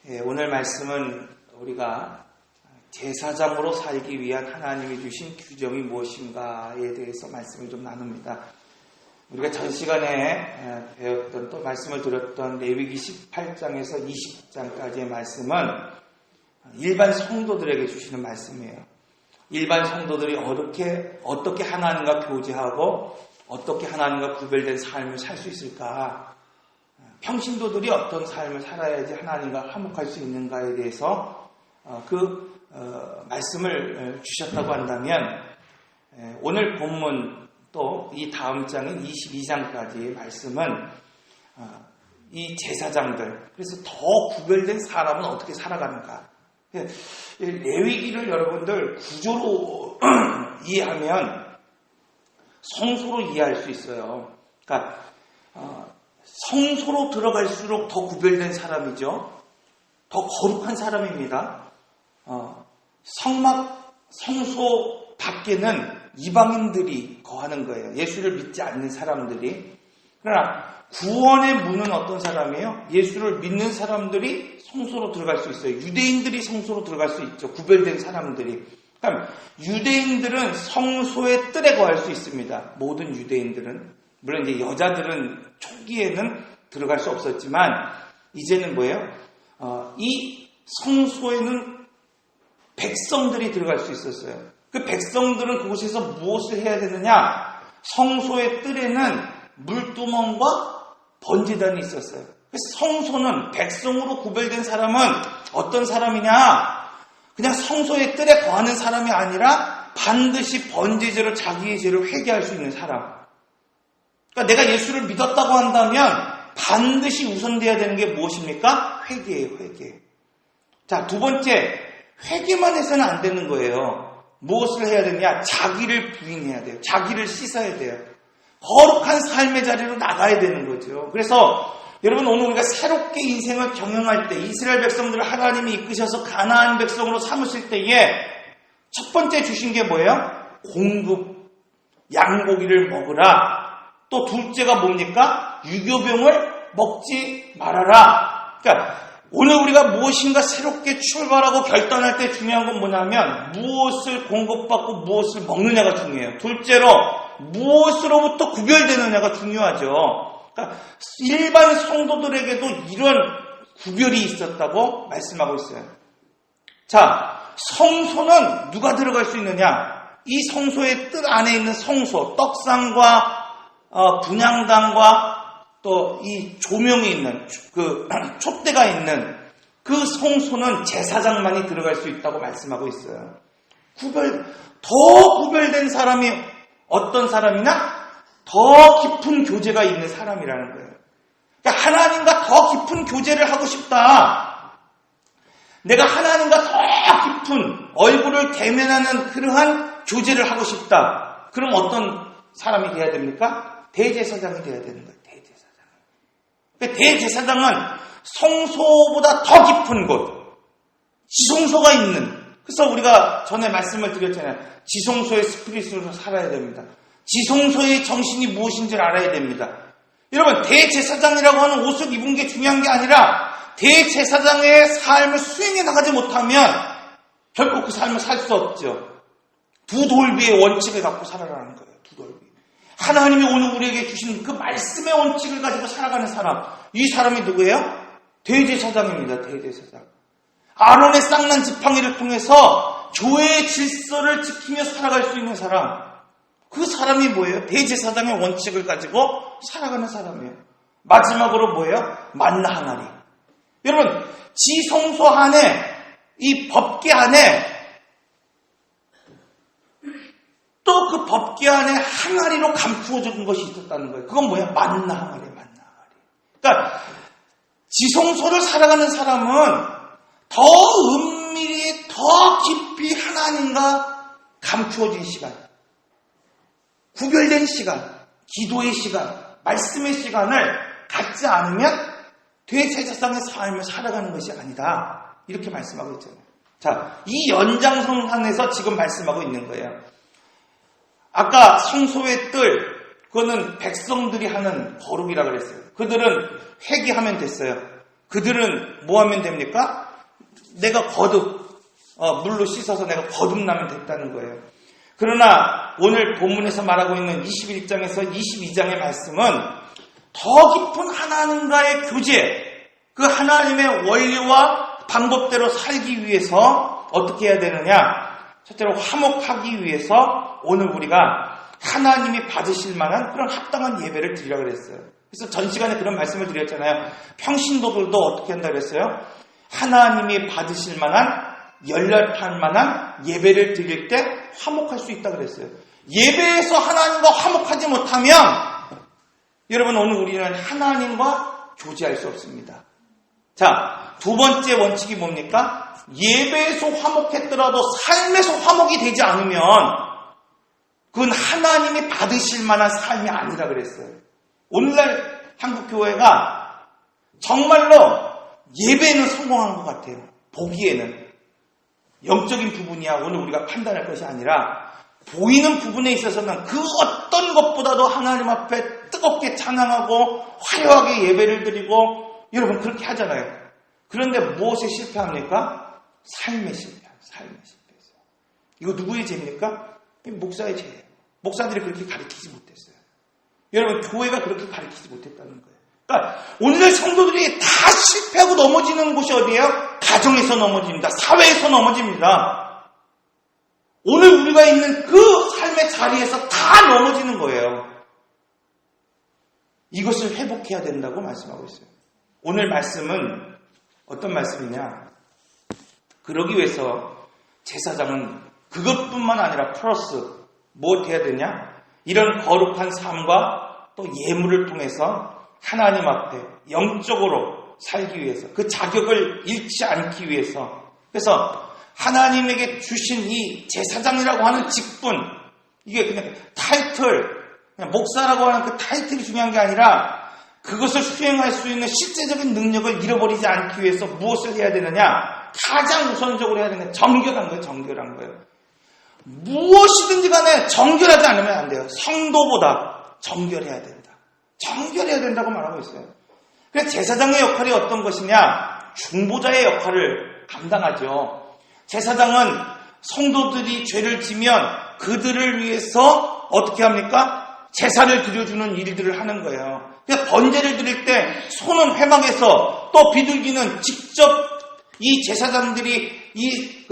오늘 말씀은 우리가 제사장으로 살기 위한 하나님이 주신 규정이 무엇인가에 대해서 말씀을 좀 나눕니다. 우리가 전 시간에 배웠던 또 말씀을 드렸던 레위기 18장에서 20장까지의 말씀은 일반 성도들에게 주시는 말씀이에요. 일반 성도들이 어떻게 하나님과 교제하고 어떻게 하나님과 구별된 삶을 살 수 있을까? 평신도들이 어떤 삶을 살아야지 하나님과 화목할 수 있는가에 대해서 말씀을 주셨다고 한다면 오늘 본문 또 이 다음 장인 22장까지의 말씀은 이 제사장들, 그래서 더 구별된 사람은 어떻게 살아가는가. 레위기를 여러분들 구조로 이해하면 성소로 이해할 수 있어요. 그러니까 성소로 들어갈수록 더 구별된 사람이죠. 더 거룩한 사람입니다. 성소 밖에는 이방인들이 거하는 거예요. 예수를 믿지 않는 사람들이. 그러나 구원의 문은 어떤 사람이에요? 예수를 믿는 사람들이 성소로 들어갈 수 있어요. 유대인들이 성소로 들어갈 수 있죠. 구별된 사람들이. 그러니까 유대인들은 성소의 뜰에 거할 수 있습니다. 모든 유대인들은. 물론 이제 여자들은 초기에는 들어갈 수 없었지만 이제는 뭐예요? 이 성소에는 백성들이 들어갈 수 있었어요. 그 백성들은 그곳에서 무엇을 해야 되느냐? 성소의 뜰에는 물두멍과 번제단이 있었어요. 그래서 성소는 백성으로 구별된 사람은 어떤 사람이냐? 그냥 성소의 뜰에 거하는 사람이 아니라 반드시 번제제로 자기의 죄를 회개할 수 있는 사람. 그러니까 내가 예수를 믿었다고 한다면 반드시 우선돼야 되는 게 무엇입니까? 회개예요, 회개. 자, 두 번째, 회개만 해서는 안 되는 거예요. 무엇을 해야 되냐? 자기를 부인해야 돼요. 자기를 씻어야 돼요. 거룩한 삶의 자리로 나가야 되는 거죠. 그래서 여러분 오늘 우리가 새롭게 인생을 경영할 때 이스라엘 백성들을 하나님이 이끄셔서 가나안 백성으로 삼으실 때에 첫 번째 주신 게 뭐예요? 공급, 양고기를 먹으라. 또 둘째가 뭡니까? 유교병을 먹지 말아라. 그러니까 오늘 우리가 무엇인가 새롭게 출발하고 결단할 때 중요한 건 뭐냐면 무엇을 공급받고 무엇을 먹느냐가 중요해요. 둘째로 무엇으로부터 구별되느냐가 중요하죠. 그러니까 일반 성도들에게도 이런 구별이 있었다고 말씀하고 있어요. 자, 성소는 누가 들어갈 수 있느냐? 이 성소의 뜰 안에 있는 성소, 떡상과 분향단과 또 이 조명이 있는 그 촛대가 있는 그 성소는 제사장만이 들어갈 수 있다고 말씀하고 있어요. 더 구별된 사람이 어떤 사람이냐? 더 깊은 교제가 있는 사람이라는 거예요. 그러니까 하나님과 더 깊은 교제를 하고 싶다. 내가 하나님과 더 깊은 얼굴을 대면하는 그러한 교제를 하고 싶다. 그럼 어떤 사람이 돼야 됩니까? 대제사장이 돼야 되는 거예요. 대제사장은 성소보다 더 깊은 곳, 지성소가 있는, 그래서 우리가 전에 말씀을 드렸잖아요. 지성소의 스피릿으로 살아야 됩니다. 지성소의 정신이 무엇인지를 알아야 됩니다. 여러분, 대제사장이라고 하는 옷을 입은 게 중요한 게 아니라 대제사장의 삶을 수행해 나가지 못하면 결코 그 삶을 살 수 없죠. 두 돌비의 원칙을 갖고 살아라는 거예요. 두 돌비. 하나님이 오늘 우리에게 주신 그 말씀의 원칙을 가지고 살아가는 사람, 이 사람이 누구예요? 대제사장입니다. 대제사장. 아론의 쌍난 지팡이를 통해서 교회의 질서를 지키며 살아갈 수 있는 사람, 그 사람이 뭐예요? 대제사장의 원칙을 가지고 살아가는 사람이에요. 마지막으로 뭐예요? 만나 항아리. 여러분, 지성소 안에, 이 법궤 안에 또 그 법궤 안에 항아리로 감추어진 것이 있었다는 거예요. 그건 뭐야? 만나 항아리, 만나 항아리. 그러니까 지성소를 살아가는 사람은 더 은밀히, 더 깊이 하나님과 감추어진 시간, 구별된 시간, 기도의 시간, 말씀의 시간을 갖지 않으면 대제사장의 삶을 살아가는 것이 아니다. 이렇게 말씀하고 있잖아요. 자, 이 연장선상에서 지금 말씀하고 있는 거예요. 아까 성소의 뜰, 그거는 백성들이 하는 거룩이라 그랬어요. 그들은 회개하면 됐어요. 그들은 뭐 하면 됩니까? 내가 거듭 물로 씻어서 내가 거듭나면 됐다는 거예요. 그러나 오늘 본문에서 말하고 있는 21장에서 22장의 말씀은 더 깊은 하나님과의 교제, 그 하나님의 원리와 방법대로 살기 위해서 어떻게 해야 되느냐? 첫째로 화목하기 위해서 오늘 우리가 하나님이 받으실 만한 그런 합당한 예배를 드리라고 그랬어요. 그래서 전 시간에 그런 말씀을 드렸잖아요. 평신도들도 어떻게 한다고 그랬어요? 하나님이 받으실 만한 열렬할 만한 예배를 드릴 때 화목할 수 있다고 그랬어요. 예배에서 하나님과 화목하지 못하면 여러분 오늘 우리는 하나님과 교제할 수 없습니다. 자, 두 번째 원칙이 뭡니까? 예배에서 화목했더라도 삶에서 화목이 되지 않으면 그건 하나님이 받으실 만한 삶이 아니라 그랬어요. 오늘날 한국교회가 정말로 예배는 성공한 것 같아요. 보기에는. 영적인 부분이야 오늘 우리가 판단할 것이 아니라 보이는 부분에 있어서는 그 어떤 것보다도 하나님 앞에 뜨겁게 찬양하고 화려하게 예배를 드리고 여러분 그렇게 하잖아요. 그런데 무엇에 실패합니까? 삶에 실패해요. 삶에 실패했어요. 이거 누구의 죄입니까? 목사의 죄예요. 목사들이 그렇게 가르치지 못했어요. 여러분 교회가 그렇게 가르치지 못했다는 거예요. 그러니까 오늘 성도들이 다 실패하고 넘어지는 곳이 어디예요? 가정에서 넘어집니다. 사회에서 넘어집니다. 오늘 우리가 있는 그 삶의 자리에서 다 넘어지는 거예요. 이것을 회복해야 된다고 말씀하고 있어요. 오늘 말씀은 어떤 말씀이냐? 그러기 위해서 제사장은 그것뿐만 아니라 플러스 뭐 해야 되냐? 이런 거룩한 삶과 또 예물을 통해서 하나님 앞에 영적으로 살기 위해서 그 자격을 잃지 않기 위해서 그래서 하나님에게 주신 이 제사장이라고 하는 직분 이게 그냥 타이틀 그냥 목사라고 하는 그 타이틀이 중요한 게 아니라 그것을 수행할 수 있는 실제적인 능력을 잃어버리지 않기 위해서 무엇을 해야 되느냐? 가장 우선적으로 해야 되는 게 정결한 거예요. 정결한 거예요. 무엇이든지 간에 정결하지 않으면 안 돼요. 성도보다 정결해야 된다. 정결해야 된다고 말하고 있어요. 그래서 제사장의 역할이 어떤 것이냐? 중보자의 역할을 감당하죠. 제사장은 성도들이 죄를 지면 그들을 위해서 어떻게 합니까? 제사를 드려주는 일들을 하는 거예요. 그래서 번제를 드릴 때 손은 회막에서 또 비둘기는 직접 이 제사장들이 이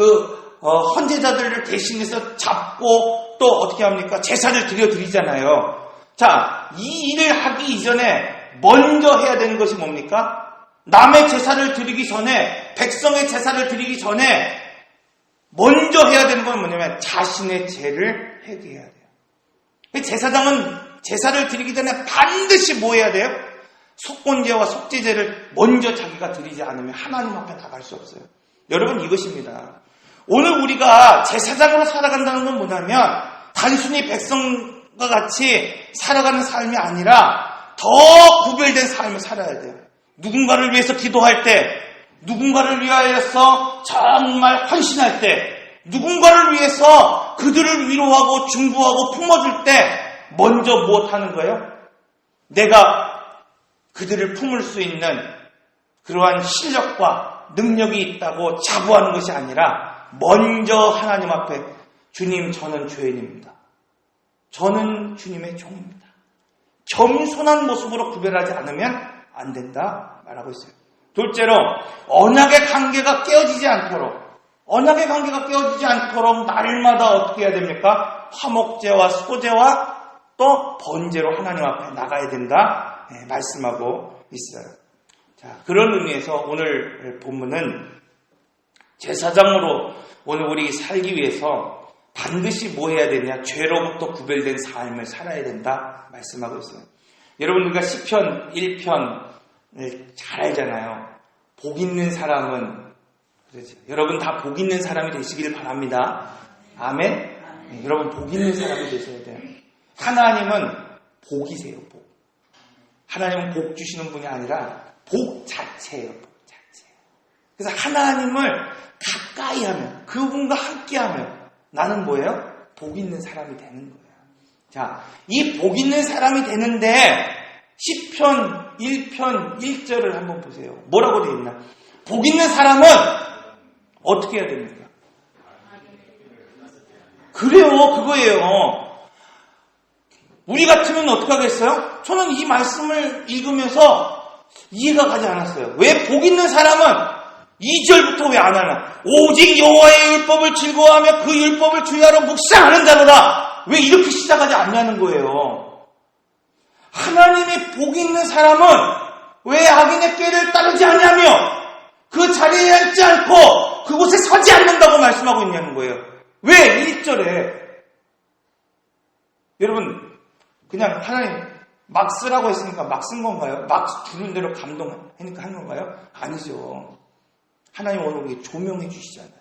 헌제자들을 대신해서 잡고 또 어떻게 합니까? 제사를 드리잖아요. 자, 이 일을 하기 이전에 먼저 해야 되는 것이 뭡니까? 남의 제사를 드리기 전에, 백성의 제사를 드리기 전에 먼저 해야 되는 건 뭐냐면 자신의 죄를 회개해야 돼요. 제사장은 제사를 드리기 전에 반드시 뭐 해야 돼요? 속건제와 속죄제를 먼저 자기가 드리지 않으면 하나님 앞에 나갈 수 없어요. 여러분 이것입니다. 오늘 우리가 제사장으로 살아간다는 건 뭐냐면 단순히 백성과 같이 살아가는 삶이 아니라 더 구별된 삶을 살아야 돼요. 누군가를 위해서 기도할 때, 누군가를 위하여서 정말 헌신할 때, 누군가를 위해서 그들을 위로하고 중보하고 품어줄 때 먼저 무엇하는 거예요? 내가 그들을 품을 수 있는 그러한 실력과 능력이 있다고 자부하는 것이 아니라 먼저 하나님 앞에 주님 저는 죄인입니다. 저는 주님의 종입니다. 겸손한 모습으로 구별하지 않으면 안 된다 말하고 있어요. 둘째로 언약의 관계가 깨어지지 않도록 날마다 어떻게 해야 됩니까? 화목제와 소제와 또 번제로 하나님 앞에 나가야 된다 말씀하고 있어요. 자, 그런 의미에서 오늘 본문은 제사장으로 오늘 우리 살기 위해서 반드시 뭐 해야 되냐? 죄로부터 구별된 삶을 살아야 된다 말씀하고 있어요. 여러분 우리가 시편 1편을 잘 알잖아요. 복 있는 사람은 그렇죠. 여러분 다 복 있는 사람이 되시길 바랍니다. 아멘. 네, 여러분 복 있는 사람이 되셔야 돼요. 하나님은 복이세요. 복. 하나님은 복 주시는 분이 아니라 복 자체예요. 복 자체. 그래서 하나님을 가까이 하면 그분과 함께하면 나는 뭐예요? 복 있는 사람이 되는 거예요. 자, 이 복 있는 사람이 되는데 시편 1편 1절을 한번 보세요. 뭐라고 되어 있나? 복 있는 사람은 어떻게 해야 됩니까? 그래요, 그거예요. 우리 같으면 어떻게 하겠어요? 저는 이 말씀을 읽으면서 이해가 가지 않았어요. 왜 복 있는 사람은 2절부터 왜 안 하나? 오직 여호와의 율법을 즐거워하며 그 율법을 주야로 묵상하는 자로다. 왜 이렇게 시작하지 않냐는 거예요. 하나님의 복 있는 사람은 왜 악인의 꾀를 따르지 않냐며 그 자리에 앉지 않고 그곳에 서지 않는다고 말씀하고 있냐는 거예요. 왜 1절에 여러분 그냥 하나님 막 쓰라고 했으니까 막 쓴 건가요? 막 주는 대로 감동하니까 한 건가요? 아니죠. 하나님 오늘 우리에게 조명해 주시잖아요.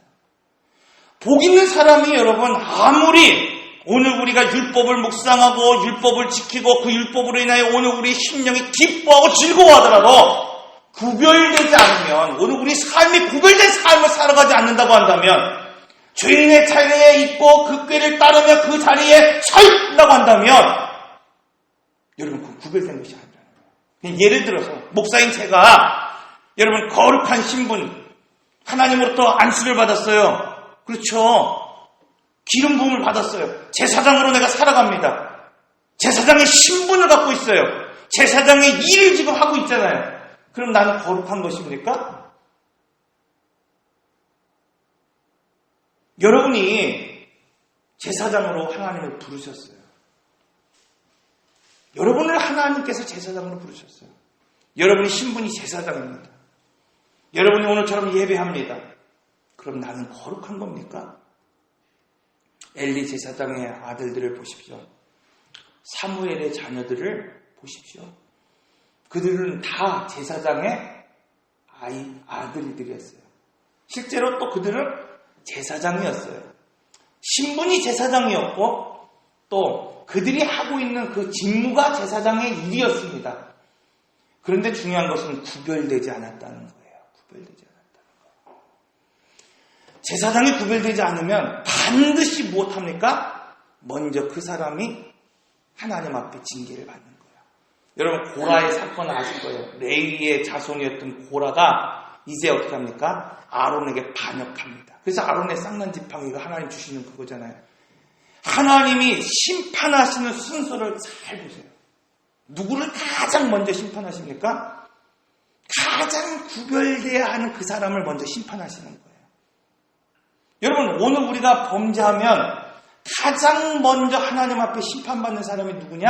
복 있는 사람이 여러분 아무리 오늘 우리가 율법을 묵상하고 율법을 지키고 그 율법으로 인하여 오늘 우리의 심령이 기뻐하고 즐거워하더라도 구별되지 않으면 오늘 우리 삶이 구별된 삶을 살아가지 않는다고 한다면 죄인의 자리에 있고 그 꾀를 따르며 그 자리에 서 있다고 한다면 여러분 그 구별된 것이 아니라는 거예요. 예를 들어서 목사인 제가 여러분 거룩한 신분 하나님으로부터 안수를 받았어요. 그렇죠. 기름 부음을 받았어요. 제사장으로 내가 살아갑니다. 제사장의 신분을 갖고 있어요. 제사장의 일을 지금 하고 있잖아요. 그럼 나는 거룩한 것입니까? 여러분이 제사장으로 하나님을 부르셨어요. 여러분을 하나님께서 제사장으로 부르셨어요. 여러분의 신분이 제사장입니다. 여러분이 오늘처럼 예배합니다. 그럼 나는 거룩한 겁니까? 엘리 제사장의 아들들을 보십시오. 사무엘의 자녀들을 보십시오. 그들은 다 제사장의 아들들이었어요. 실제로 또 그들은 제사장이었어요. 신분이 제사장이었고 또 그들이 하고 있는 그 직무가 제사장의 일이었습니다. 그런데 중요한 것은 구별되지 않았다는 거예요. 구별되지 않았다는 거예요. 제사장이 구별되지 않으면 반드시 무엇합니까? 먼저 그 사람이 하나님 앞에 징계를 받는 거예요. 여러분 고라의 사건 아실 거예요. 레위의 자손이었던 고라가 이제 어떻게 합니까? 아론에게 반역합니다. 그래서 아론의 쌍난 지팡이가 하나님 주시는 그거잖아요. 하나님이 심판하시는 순서를 잘 보세요. 누구를 가장 먼저 심판하십니까? 가장 구별돼야 하는 그 사람을 먼저 심판하시는 거예요. 여러분 오늘 우리가 범죄하면 가장 먼저 하나님 앞에 심판받는 사람이 누구냐?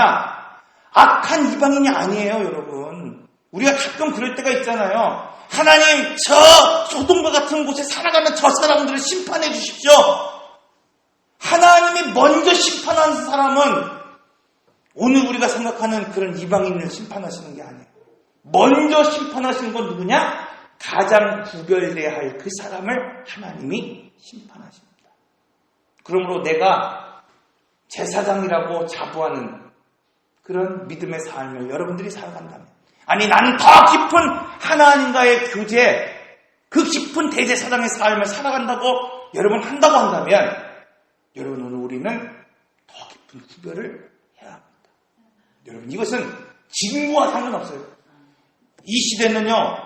악한 이방인이 아니에요, 여러분. 우리가 가끔 그럴 때가 있잖아요. 하나님, 저 소돔과 같은 곳에 살아가는 저 사람들을 심판해 주십시오. 하나님이 먼저 심판하는 사람은 오늘 우리가 생각하는 그런 이방인을 심판하시는 게 아니에요. 먼저 심판하시는 건 누구냐? 가장 구별돼야 할 그 사람을 하나님이 심판하십니다. 그러므로 내가 제사장이라고 자부하는 그런 믿음의 삶을 여러분들이 살아간다면, 아니 나는 더 깊은 하나님과의 교제, 그 깊은 대제사장의 삶을 살아간다고 여러분 한다고 한다면, 여러분 오늘 우리는 더 깊은 구별을 해야 합니다. 여러분 이것은 직무와 상관없어요. 이 시대는요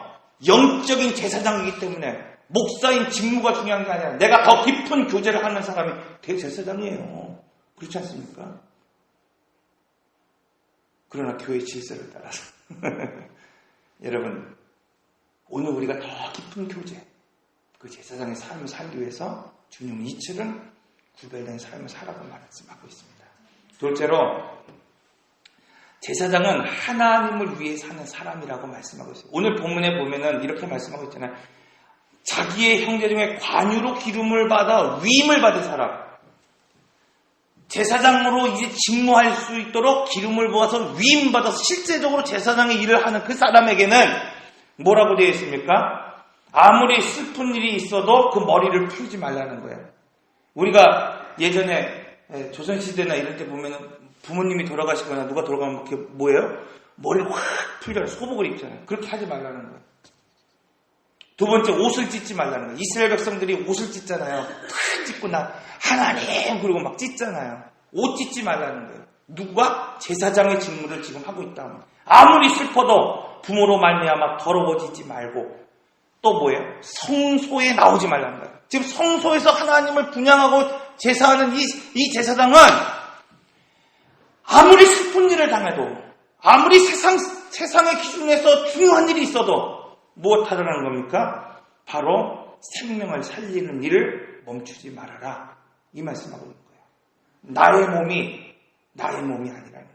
영적인 제사장이기 때문에 목사인 직무가 중요한 게 아니라 내가 더 깊은 교제를 하는 사람이 대제사장이에요. 그렇지 않습니까? 그러나 교회 질서를 따라서 여러분 오늘 우리가 더 깊은 교제, 그 제사장의 삶을 살기 위해서 주님은 이틀은 구별된 삶을 살아가 말씀하고 있습니다. 둘째로 제사장은 하나님을 위해 사는 사람이라고 말씀하고 있어요. 오늘 본문에 보면은 이렇게 말씀하고 있잖아요. 자기의 형제 중에 관유로 기름을 받아 위임을 받은 사람, 제사장으로 이제 직무할 수 있도록 기름을 부어서 위임받아서 실제적으로 제사장의 일을 하는 그 사람에게는 뭐라고 되어 있습니까? 아무리 슬픈 일이 있어도 그 머리를 풀지 말라는 거예요. 우리가 예전에 조선시대나 이럴 때 보면은 부모님이 돌아가시거나 누가 돌아가면 그게 뭐예요? 머리를 확 풀잖아요. 소복을 입잖아요. 그렇게 하지 말라는 거예요. 두 번째, 옷을 찢지 말라는 거예요. 이스라엘 백성들이 옷을 찢잖아요. 탁 찢고 하나님 그리고 막 찢잖아요. 옷 찢지 말라는 거예요. 누가? 제사장의 직무를 지금 하고 있다. 아무리 슬퍼도 부모로 말미암아 더러워지지 말고 또 뭐예요? 성소에 나오지 말라는 거예요. 지금 성소에서 하나님을 분향하고 제사하는 이 제사장은 아무리 슬픈 일을 당해도 아무리 세상의 기준에서 중요한 일이 있어도 무엇하라는 겁니까? 바로 생명을 살리는 일을 멈추지 말아라. 이 말씀하고 있는 거예요. 나의 몸이 아니라는 거예요.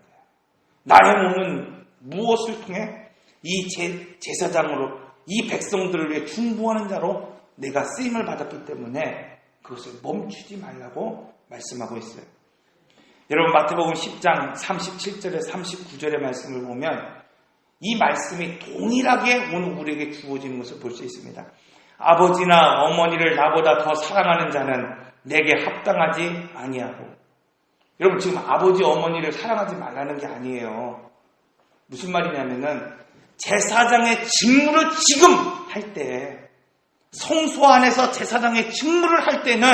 나의 몸은 무엇을 통해 이 제사장으로 이 백성들을 위해 중보하는 자로 내가 쓰임을 받았기 때문에 그것을 멈추지 말라고 말씀하고 있어요. 여러분 마태복음 10장 37절에 39절의 말씀을 보면 이 말씀이 동일하게 오늘 우리에게 주어지는 것을 볼 수 있습니다. 아버지나 어머니를 나보다 더 사랑하는 자는 내게 합당하지 아니하고. 여러분 지금 아버지 어머니를 사랑하지 말라는 게 아니에요. 무슨 말이냐면은 제사장의 직무를 지금 할 때, 성소 안에서 제사장의 직무를 할 때는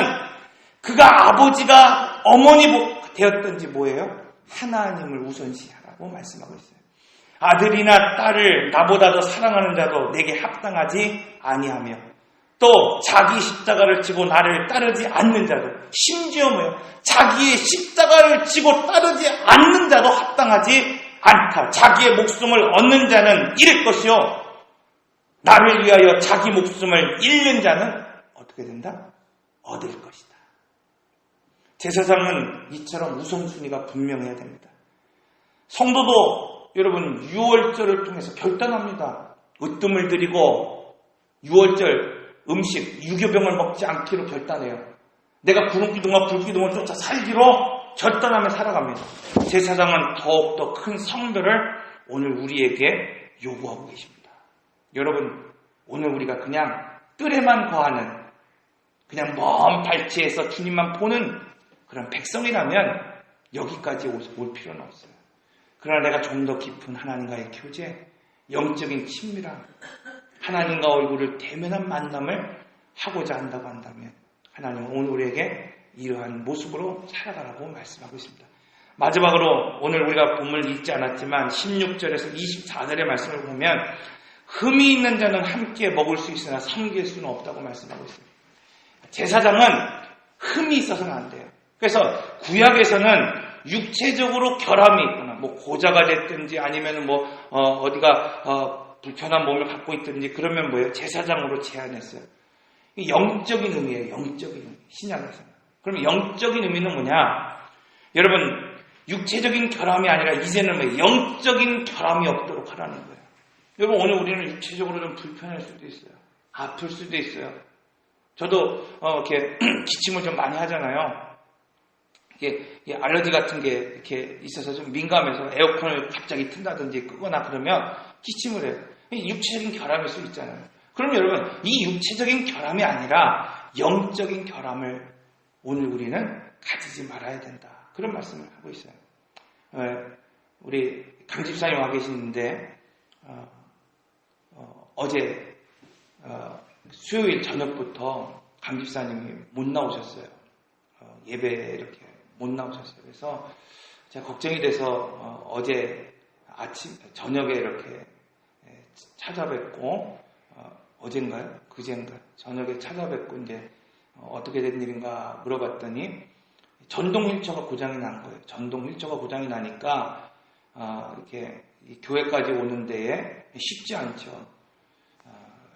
그가 아버지가 어머니 되었든지 뭐예요? 하나님을 우선시하라고 말씀하고 있어요. 아들이나 딸을 나보다 더 사랑하는 자도 내게 합당하지 아니하며 또 자기 십자가를 지고 나를 따르지 않는 자도 심지어 뭐예요? 자기의 십자가를 지고 따르지 않는 자도 합당하지 않다. 자기의 목숨을 얻는 자는 잃을 것이요 나를 위하여 자기 목숨을 잃는 자는 어떻게 된다? 얻을 것이다. 제사장은 이처럼 우선순위가 분명해야 됩니다. 성도도 여러분 유월절을 통해서 결단합니다. 으뜸을 드리고 유월절 음식 유교병을 먹지 않기로 결단해요. 내가 구름기둥과 불기둥을 쫓아 살기로 결단하며 살아갑니다. 제사장은 더욱더 큰 성별을 오늘 우리에게 요구하고 계십니다. 여러분 오늘 우리가 그냥 뜰에만 거하는 그냥 먼 발치에서 주님만 보는 그런 백성이라면 여기까지 올 필요는 없어요. 그러나 내가 좀 더 깊은 하나님과의 교제, 영적인 친밀함, 하나님과 얼굴을 대면한 만남을 하고자 한다고 한다면 하나님은 오늘 우리에게 이러한 모습으로 살아가라고 말씀하고 있습니다. 마지막으로 오늘 우리가 본문을 읽지 않았지만 16절에서 24절의 말씀을 보면 흠이 있는 자는 함께 먹을 수 있으나 섬길 수는 없다고 말씀하고 있습니다. 제사장은 흠이 있어서는 안 돼요. 그래서 구약에서는 육체적으로 결함이 있거나 뭐 고자가 됐든지 아니면 뭐 어디가 불편한 몸을 갖고 있든지 그러면 뭐예요? 제사장으로 제한했어요. 영적인 의미예요. 영적인 의미. 신약에서는. 그럼 영적인 의미는 뭐냐? 여러분 육체적인 결함이 아니라 이제는 뭐 영적인 결함이 없도록 하라는 거예요. 여러분 오늘 우리는 육체적으로 좀 불편할 수도 있어요. 아플 수도 있어요. 저도 이렇게 기침을 좀 많이 하잖아요. 이게 알러지 같은 게 이렇게 있어서 좀 민감해서 에어컨을 갑자기 튼다든지 끄거나 그러면 기침을 해요. 육체적인 결함일 수 있잖아요. 그럼 여러분 이 육체적인 결함이 아니라 영적인 결함을 오늘 우리는 가지지 말아야 된다. 그런 말씀을 하고 있어요. 우리 강집사님 와 계시는데 어제 수요일 저녁부터 강집사님이 못 나오셨어요. 예배에 이렇게 못 나오셨어요. 그래서 제가 걱정이 돼서 어제 저녁에 이렇게 찾아뵙고 어젠가요? 그젠가요? 저녁에 찾아뵙고 이제 어떻게 된 일인가 물어봤더니 전동 휠체어가 고장이 난 거예요. 전동 휠체어가 고장이 나니까 이렇게 교회까지 오는 데에 쉽지 않죠.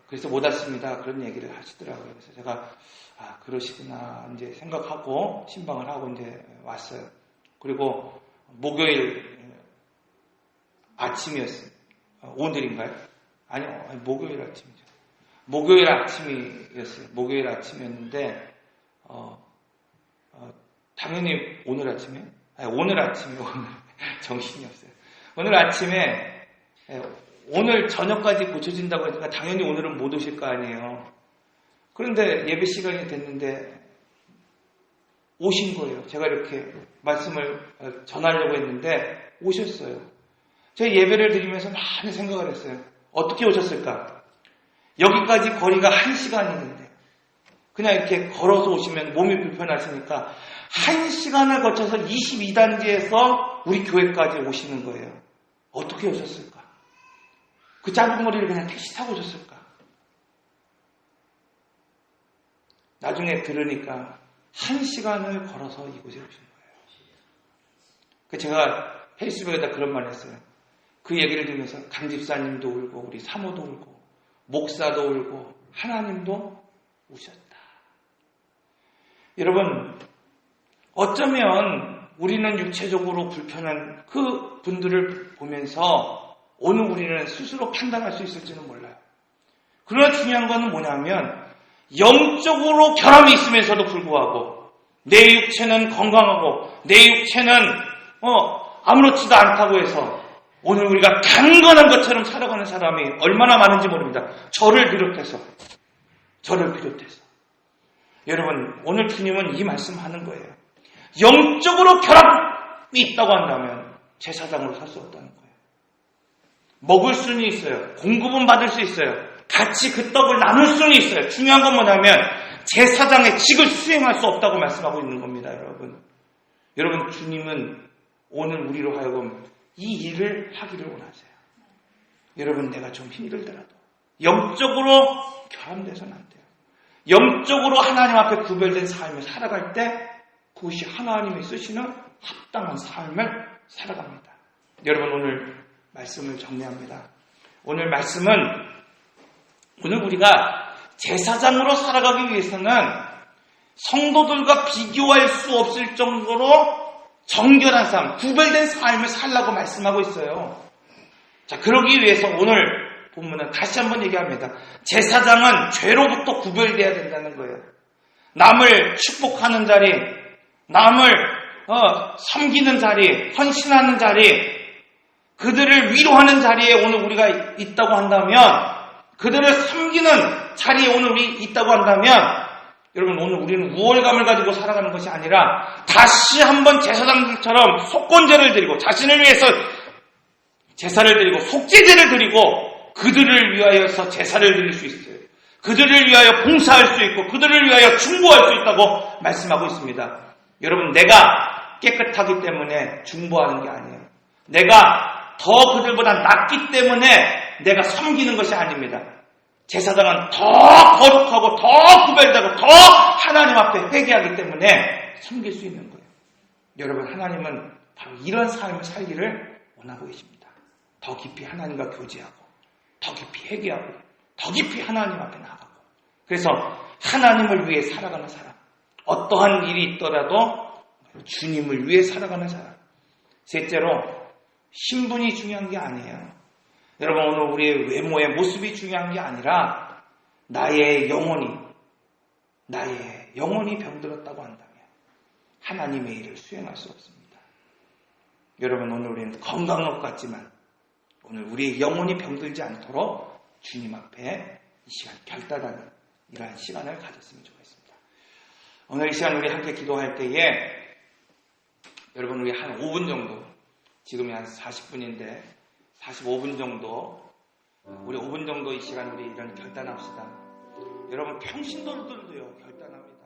그래서 못 왔습니다. 그런 얘기를 하시더라고요. 그래서 제가 그러시구나 이제 생각하고 신방을 하고 이제 왔어요. 그리고 목요일 아침이었어요. 오늘인가요? 아니요, 목요일 아침이죠. 목요일 아침이었어요. 목요일 아침이었는데 당연히 오늘 아침에 오늘 정신이 없어요. 오늘 아침에 오늘 저녁까지 고쳐진다고 하니까 당연히 오늘은 못 오실 거 아니에요. 그런데 예배 시간이 됐는데 오신 거예요. 제가 이렇게 말씀을 전하려고 했는데 오셨어요. 제가 예배를 드리면서 많이 생각을 했어요. 어떻게 오셨을까? 여기까지 거리가 1시간이는데 그냥 이렇게 걸어서 오시면 몸이 불편하시니까 1시간을 거쳐서 22단지에서 우리 교회까지 오시는 거예요. 어떻게 오셨을까? 그 짧은 거리를 그냥 택시 타고 오셨을까? 나중에 들으니까 1시간을 걸어서 이곳에 오신 거예요. 제가 페이스북에다 그런 말 했어요. 그 얘기를 들으면서 강 집사님도 울고 우리 사모도 울고 목사도 울고 하나님도 우셨다. 여러분, 어쩌면 우리는 육체적으로 불편한 그 분들을 보면서 오늘 우리는 스스로 판단할 수 있을지는 몰라요. 그러나 중요한 것은 뭐냐면 영적으로 결함이 있음에서도 불구하고 내 육체는 건강하고 내 육체는 아무렇지도 않다고 해서 오늘 우리가 강건한 것처럼 살아가는 사람이 얼마나 많은지 모릅니다. 저를 비롯해서. 여러분, 오늘 주님은 이 말씀하는 거예요. 영적으로 결함이 있다고 한다면 제사장으로 살 수 없다는 거예요. 먹을 수는 있어요. 공급은 받을 수 있어요. 같이 그 떡을 나눌 수는 있어요. 중요한 건 뭐냐면 제사장의 직을 수행할 수 없다고 말씀하고 있는 겁니다. 여러분, 주님은 오늘 우리로 하여금 이 일을 하기를 원하세요. 여러분, 내가 좀 힘들더라도 영적으로 결함돼서는 안 돼요. 영적으로 하나님 앞에 구별된 삶을 살아갈 때 그것이 하나님이 쓰시는 합당한 삶을 살아갑니다. 여러분, 오늘 말씀을 정리합니다. 오늘 말씀은 오늘 우리가 제사장으로 살아가기 위해서는 성도들과 비교할 수 없을 정도로 정결한 삶, 구별된 삶을 살라고 말씀하고 있어요. 자, 그러기 위해서 오늘 본문은 다시 한번 얘기합니다. 제사장은 죄로부터 구별돼야 된다는 거예요. 남을 축복하는 자리, 남을 섬기는 자리, 헌신하는 자리, 그들을 위로하는 자리에 오늘 우리가 있다고 한다면, 그들을 섬기는 자리에 오늘 우리 있다고 한다면, 여러분, 오늘 우리는 우월감을 가지고 살아가는 것이 아니라 다시 한번 제사장들처럼 속건제를 드리고 자신을 위해서 제사를 드리고 속죄제를 드리고 그들을 위하여서 제사를 드릴 수 있어요. 그들을 위하여 봉사할 수 있고 그들을 위하여 중보할 수 있다고 말씀하고 있습니다. 여러분, 내가 깨끗하기 때문에 중보하는 게 아니에요. 내가 더 그들보다 낫기 때문에 내가 섬기는 것이 아닙니다. 제사장은 더 거룩하고 더 구별되고 더 하나님 앞에 회개하기 때문에 섬길 수 있는 거예요. 여러분, 하나님은 바로 이런 삶을 살기를 원하고 계십니다. 더 깊이 하나님과 교제하고 더 깊이 회개하고 더 깊이 하나님 앞에 나가고, 그래서 하나님을 위해 살아가는 사람, 어떠한 일이 있더라도 주님을 위해 살아가는 사람. 셋째로, 신분이 중요한 게 아니에요. 여러분, 오늘 우리의 외모의 모습이 중요한 게 아니라 나의 영혼이 병들었다고 한다면 하나님의 일을 수행할 수 없습니다. 여러분, 오늘 우리는 건강한 것 같지만 오늘 우리의 영혼이 병들지 않도록 주님 앞에 이 시간 결단하는 이러한 시간을 가졌으면 좋겠습니다. 오늘 이 시간 우리 함께 기도할 때에 여러분, 우리 한 5분 정도, 지금이 한 40분인데 45분 정도, 우리 5분 정도 이 시간 우리 이런 결단합시다. 여러분, 평신도들도요 결단합니다.